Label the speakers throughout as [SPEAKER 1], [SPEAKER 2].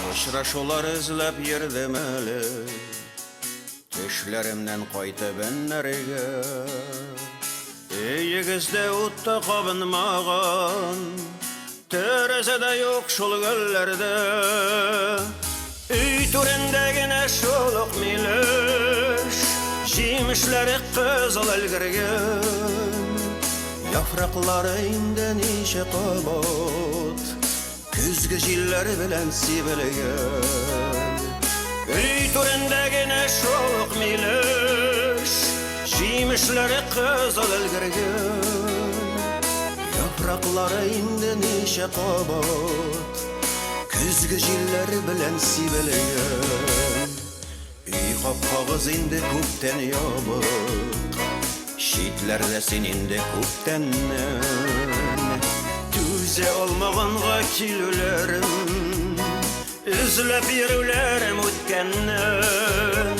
[SPEAKER 1] Очрашулар эзләп йөрдем әле, төшләремнән кайтып әннәргә. Өегездә утта кабынмаган, тәрәзәдә юк шул гөлләрдә. Өй түрендә генә шул ук милеш, җимешләре кызыл өлгергән. Яфраклары инде ничә кабат, күзге җилләр белән сибелгән. Өй түрендә генә шул ук милеш, җимешләре кызыл өлгергән. Яфраклары инде ничә кабат, күзге җилләр белән сибелгән. Өй капкагыз инде күптән ябык, читләрдә син инде күптәннән. Түзә алмаганга килүләрем, эзләп йөрүләрем үткәннән.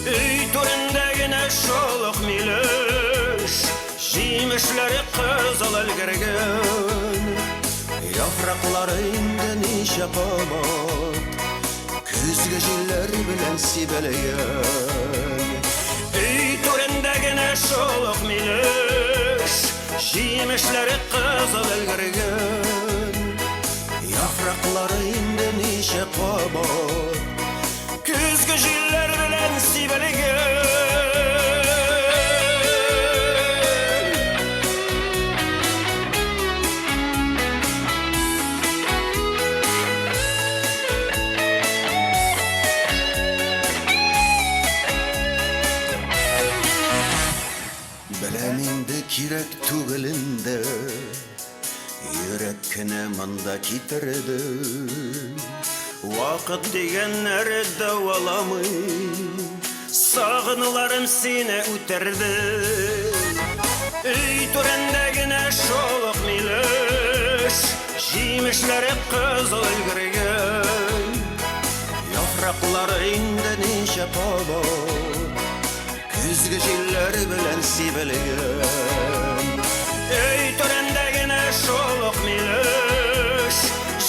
[SPEAKER 1] Өй түрендә генә шул ук милеш, җимешләре кызыл өлгергән. Яфраклары инде ничә кабат, күзге җилләр белән сибелгән. Өй түрендә генә шул ук милеш, җимешләре кызыл өлгергән. Яфраклары инде ничә кабат, күзге җилләр белән сибелгән. Беләм инде кирәк түгелендә, йөрәк кенә монда китерде. Вакыт дигәннәр дәваламый, сагынуларым сине үтерде. Өй түрендә генә шул ук милеш, җимешләре кызыл өлгергән. Яфраклары инде ничә кабат, күзге җилләр белән сибелгән. Өй түрендә генә шул ук милеш,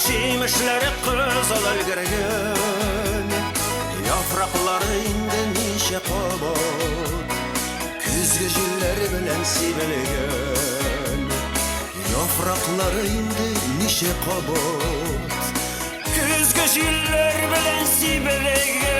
[SPEAKER 1] җимешләре кызыл өлгергән. Яфраклары инде ничә кабат, күзге җилләр белән сибелгән. Яфраклары инде ничә кабат, күзге җилләр белән сибелгән.